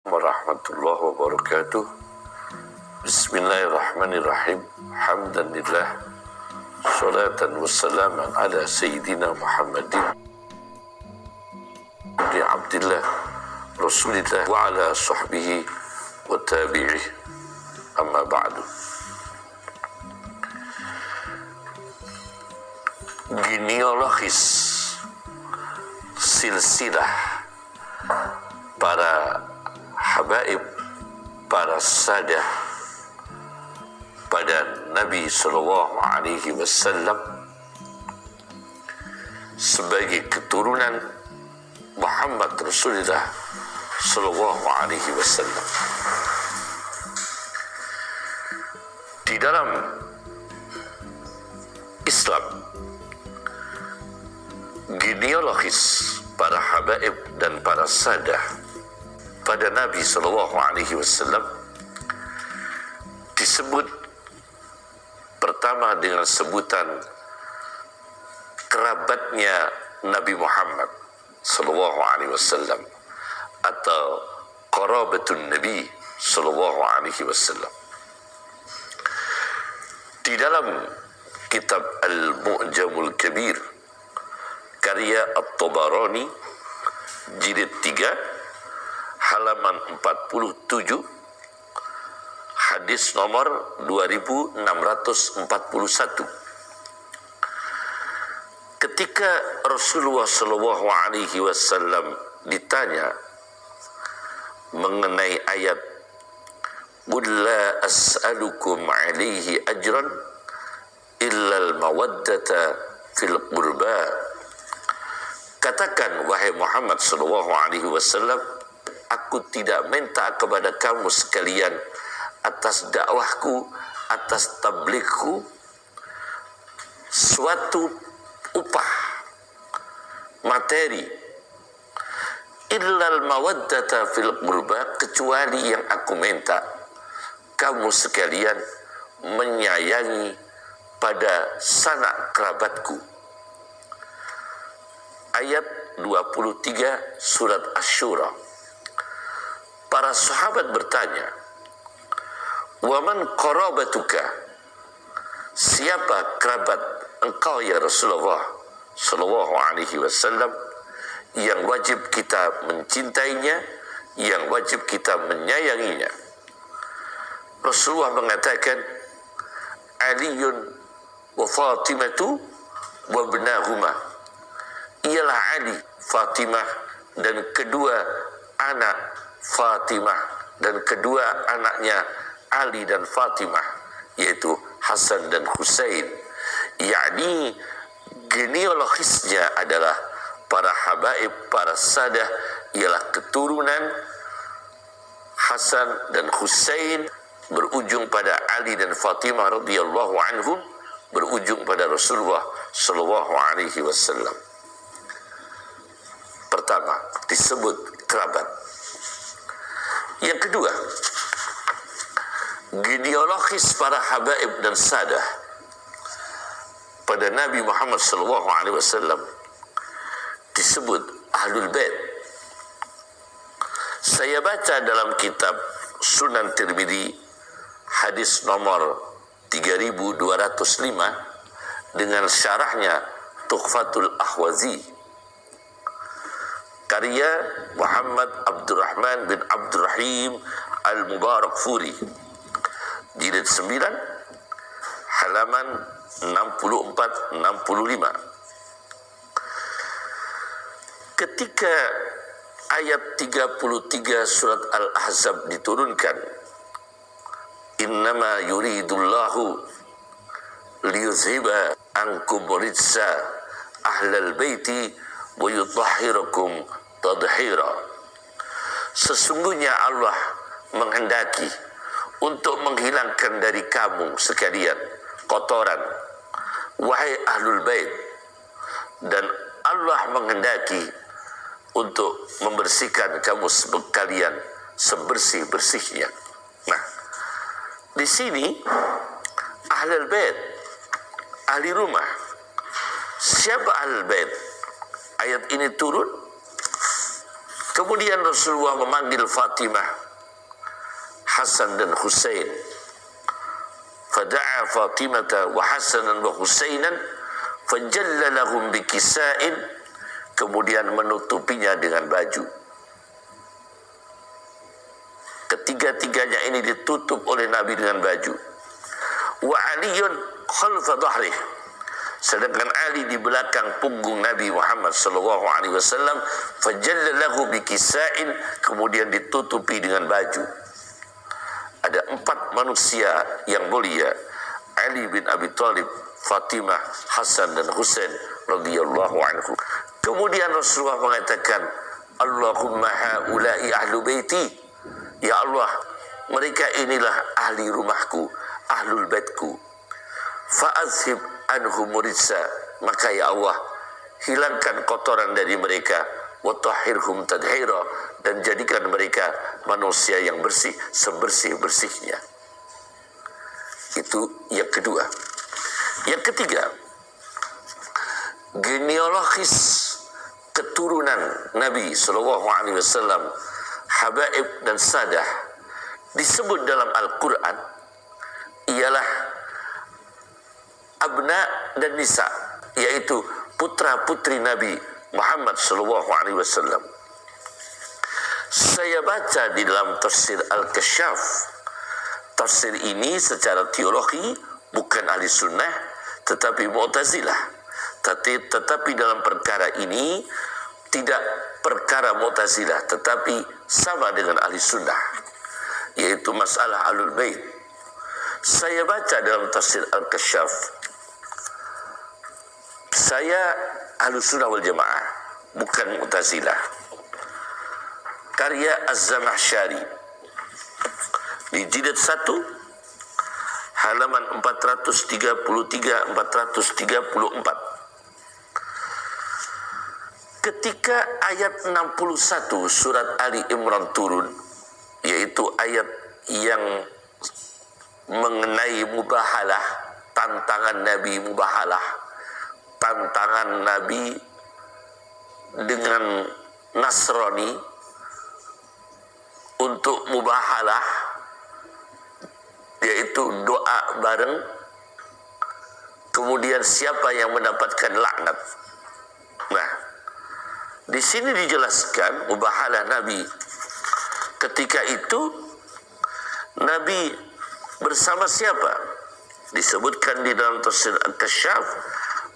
Warahmatullahi wabarakatuh. Bismillahirrahmanirrahim. Hamdanillah. Salatan wassalaman ala Sayyidina Muhammadin Ibn Abdillah Rasulillah wa ala sahbihi wa tabi'ih. Amma ba'du. Genealogis silsilah para habaib, para sadah pada Nabi sallallahu alaihi wasallam sebagai keturunan Muhammad Rasulullah sallallahu alaihi wasallam. Di dalam Islam, genealogis para habaib dan para sadah pada Nabi sallallahu alaihi wasallam disebut pertama dengan sebutan kerabatnya Nabi Muhammad sallallahu alaihi wasallam atau qarabatun Nabi sallallahu alaihi wasallam. Di dalam kitab Al-Mu'jamul Kabir karya At-Tabarani jilid 3 halaman 47 hadis nomor 2641. Ketika Rasulullah sallallahu alaihi wasallam ditanya mengenai ayat "Qul la as'alukum 'alaihi ajran illa al-mawaddata fil qurba." Katakan, wahai Muhammad sallallahu alaihi wasallam, aku tidak minta kepada kamu sekalian atas dakwahku, atas tabligku suatu upah materi, illal mawaddata fil qurba, kecuali yang aku minta kamu sekalian menyayangi pada sanak kerabatku. Ayat 23 surat Asy-Syura. Para sahabat bertanya, "Wa man qarabatuka?" Siapa kerabat engkau ya Rasulullah sallallahu alaihi wasallam yang wajib kita mencintainya, yang wajib kita menyayanginya? Rasulullah mengatakan, "Aliyun wa Fatimatu wa ibnahuma." Ialah Ali, Fatimah, dan kedua anak Fatimah, dan kedua anaknya Ali dan Fatimah, yaitu Hasan dan Husain. Yakni genealogisnya adalah para habaib, para sadah, ialah keturunan Hasan dan Husain, berujung pada Ali dan Fatimah radhiyallahu anhum, berujung pada Rasulullah sallallahu alaihi wasallam. Pertama, disebut kerabat. Yang kedua, genealogis para habaib dan sadah pada Nabi Muhammad sallallahu alaihi wasallam disebut Ahlul Bait. Saya baca dalam kitab Sunan Tirmidzi hadis nomor 3205 dengan syarahnya Tukhfatul Ahwazi karya Muhammad Abdurrahman bin Abdurrahim Al-Mubarakfuri, jilid 9 halaman 64-65. Ketika ayat 33 surat Al-Ahzab diturunkan, "Innama yuridullahu liyuzhiba ankum rijsa ahlal baiti wa yutahhirakum tadhira." Sesungguhnya Allah menghendaki untuk menghilangkan dari kamu sekalian kotoran, wahai Ahlul Bait, dan Allah menghendaki untuk membersihkan kamu sekalian sebersih-bersihnya. Nah, di sini Ahlul Bait, ahli rumah. Siapa Ahlul Bait? Ayat ini turun Kemudian Rasulullah memanggil Fatimah, Hasan dan Husain. Fada'a Fatimata wa Hasanan wa Husainan fajalla lahum bikisa'in, kemudian menutupinya dengan baju. Ketiga-tiganya ini ditutup oleh Nabi dengan baju. Wa Aliyun khalfa dhahrih, sedangkan Ali di belakang punggung Nabi Muhammad sallallahu alaihi wasallam. Fajalla lahu bikisa'in, kemudian ditutupi dengan baju. Ada 4 manusia yang mulia: Ali bin Abi Thalib, Fatimah, Hasan dan Husain radhiyallahu anhu. Kemudian Rasulullah mengatakan, Allahumma haula'i ahlu baiti, ya Allah, mereka inilah ahli rumahku, ahlul baitku. Fa'azhib anhum rijsa, maka ya Allah, hilangkan kotoran dari mereka. Wa tahhirhum tadhira, dan jadikan mereka manusia yang bersih sebersih-bersihnya. Itu yang kedua. Yang ketiga, genealogis keturunan Nabi sallallahu alaihi wasallam, habaib dan sadah, disebut dalam Al-Quran ialah abna dan nisa, yaitu putra-putri Nabi Muhammad sallallahu alaihi wasallam. Saya baca di dalam tafsir Al-Kasyaf. Tafsir ini secara teologi bukan ahli sunnah, tetapi Mu'tazilah. Tetapi dalam perkara ini tidak perkara Mu'tazilah, tetapi sama dengan ahli sunnah, yaitu masalah Ahlul Bait. Saya baca dalam tafsir Al-Kasyaf. Saya ahli sunnah wal jamaah, bukan Mu'tazilah. Karya Az-Zamakhsyari di jilid 1 halaman 433-434. Ketika ayat 61 surat Ali Imran turun, yaitu ayat yang mengenai mubahalah, tantangan Nabi mubahalah, tantangan Nabi dengan Nasrani untuk mubahalah, yaitu doa bareng. Kemudian siapa yang mendapatkan laknat? Nah, di sini dijelaskan mubahalah Nabi. Ketika itu Nabi bersama siapa? Disebutkan di dalam tafsir Al-Kasyaf,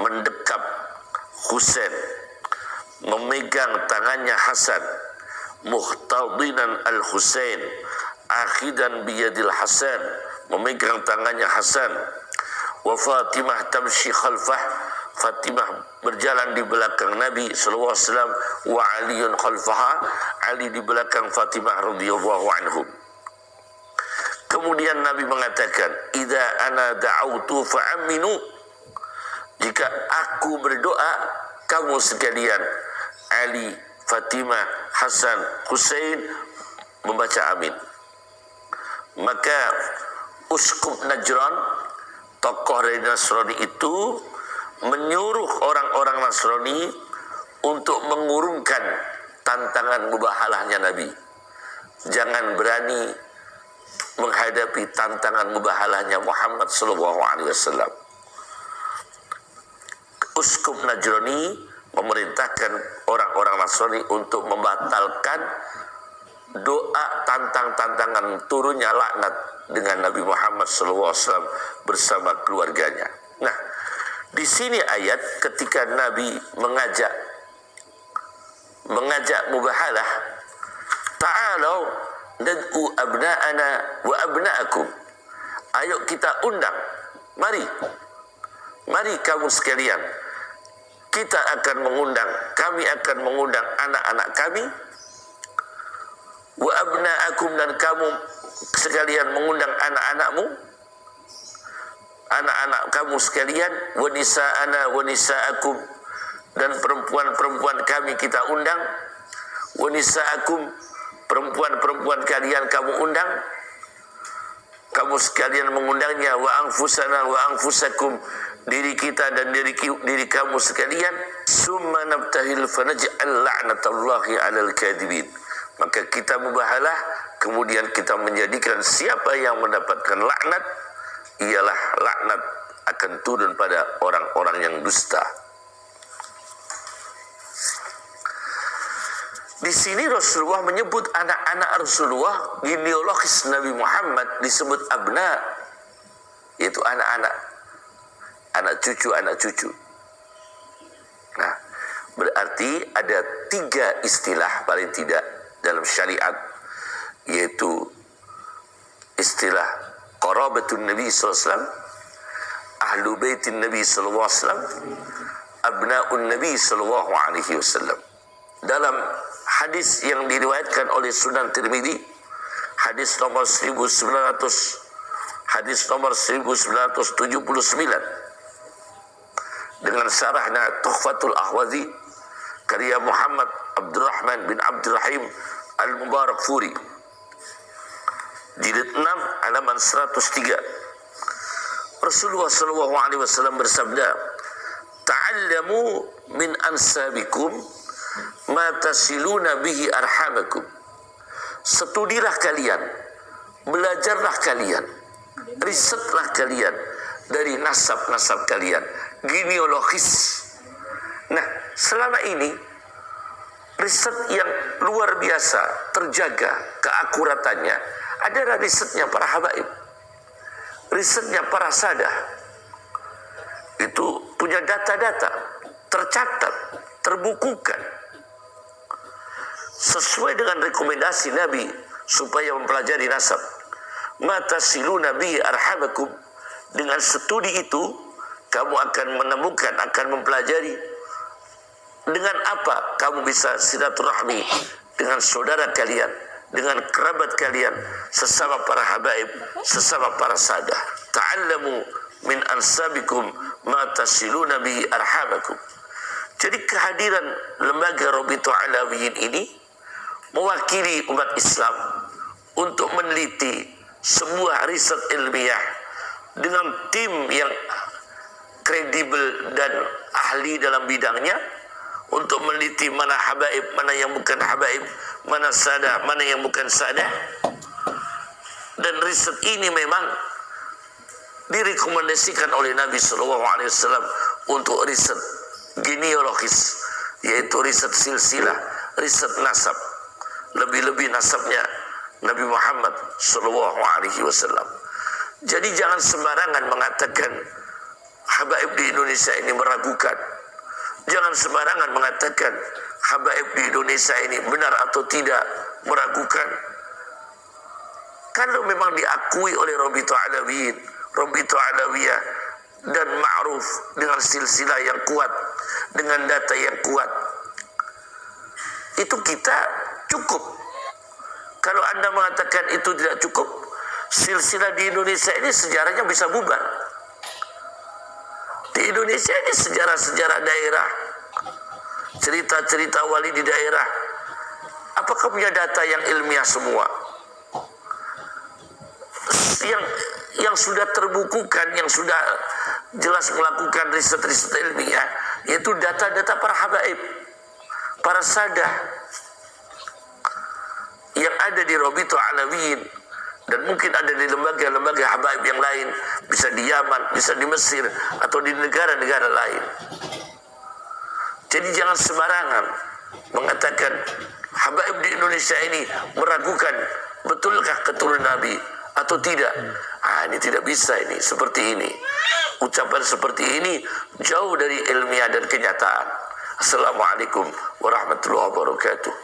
mendekap Husain, memegang tangannya Hasan, muhtadinan al-Husain, akhidan biyadil Hasan, memegang tangannya Hasan. Wa Fatimah tamshi khalfah, Fatimah berjalan di belakang Nabi sallallahu alaihi wasallam. Wa Aliyun khalfaha, Ali di belakang Fatimah radhiyallahu anhum. Kemudian Nabi mengatakan, idza ana da'autu fa'aminu, jika aku berdoa, kamu sekalian Ali, Fatimah, Hasan, Husain membaca amin. Maka Uskup Najran, tokoh dari Nasrani itu, menyuruh orang-orang Nasrani untuk mengurungkan tantangan mubahalahnya Nabi. Jangan berani menghadapi tantangan mubahalahnya Muhammad sallallahu alaihi wasallam. Uskup Najrani memerintahkan orang-orang Nasrani untuk membatalkan doa tantangan turunnya laknat dengan Nabi Muhammad SAW bersama keluarganya. Nah, di sini ayat ketika Nabi mengajak mubahalah, ta'alau nad'u abna'ana wa abna'akum. Ayo kita undang, mari kamu sekalian, kita akan mengundang, kami akan mengundang anak-anak kami, wa abna'akum, dan kamu sekalian mengundang anak-anakmu, anak-anak kamu sekalian, wa nisa'ana wa nisa'akum, dan perempuan-perempuan kami kita undang, wa nisa'akum, perempuan-perempuan kalian kamu undang, kamu sekalian mengundangnya, wa anfusana wa anfusakum, diri kita dan diri kamu sekalian. Summa nabtahil fanaj'al la'natallahi 'alal kadhibin. Maka kita mubahalah, kemudian kita menjadikan siapa yang mendapatkan laknat, ialah laknat akan turun pada orang-orang yang dusta. Di sini Rasulullah menyebut anak-anak Rasulullah, genealogis Nabi Muhammad disebut abna, yaitu anak-anak, anak cucu. Nah, berarti ada 3 istilah paling tidak dalam syariat, yaitu istilah qarabatun Nabi SAW, ahlu baitin Nabi SAW, abna'un Nabi SAW. Dalam hadis yang diriwayatkan oleh Sunan Tirmidzi, hadis nomor 1979 dengan syarahnya Tuhfatul Ahwazi karya Muhammad Abdurrahman bin Abdurrahim Al-Mubarak Furi, jilid 6 halaman 103. Rasulullah SAW bersabda, ta'allamu min ansabikum ma tasiluna bihi arhamakum. Studilah kalian, belajarlah kalian, risetlah kalian dari nasab-nasab kalian, genealogis. Nah, selama ini riset yang luar biasa terjaga keakuratannya adalah risetnya para habaib, risetnya para sadah. Itu punya data-data tercatat, terbukukan sesuai dengan rekomendasi Nabi supaya mempelajari nasab. Mata silu Nabi arhamakum. Dengan studi itu kamu akan menemukan, akan mempelajari dengan apa kamu bisa silaturahmi dengan saudara kalian, dengan kerabat kalian, sesama para habaib, sesama para sadah. Ta'allamu min ansabikum ma tasiluna bihi arhamakum. Jadi kehadiran lembaga Rabithah Alawiyin ini mewakili umat Islam untuk meneliti sebuah riset ilmiah dengan tim yang kredibel dan ahli dalam bidangnya untuk meneliti mana habaib, mana yang bukan habaib, mana sadah, mana yang bukan sadah. Dan riset ini memang direkomendasikan oleh Nabi SAW untuk riset genealogis, yaitu riset silsilah, riset nasab. Lebih-lebih nasabnya Nabi Muhammad SAW. Jadi jangan sembarangan mengatakan habaib di Indonesia ini meragukan. Jangan sembarangan mengatakan habaib di Indonesia ini benar atau tidak, meragukan. Kalau memang diakui oleh Rabithah Alawiyin, Rabithah Alawiyah, dan ma'ruf dengan silsilah yang kuat, dengan data yang kuat, itu kita cukup. Kalau Anda mengatakan itu tidak cukup, silsilah di Indonesia ini sejarahnya bisa bubar. Di Indonesia ini sejarah-sejarah daerah, cerita-cerita wali di daerah, apakah punya data yang ilmiah semua? Yang sudah terbukukan, yang sudah jelas melakukan riset-riset ilmiah, yaitu data-data para habaib, para sadah yang ada di Rabithah Alawiyin, dan mungkin ada di lembaga-lembaga habaib yang lain, bisa di Yaman, bisa di Mesir, atau di negara-negara lain. Jadi jangan sembarangan mengatakan habaib di Indonesia ini meragukan betulkah keturunan Nabi atau tidak. Ini tidak bisa, ini seperti ini. Ucapan seperti ini jauh dari ilmiah dan kenyataan. Assalamualaikum warahmatullahi wabarakatuh.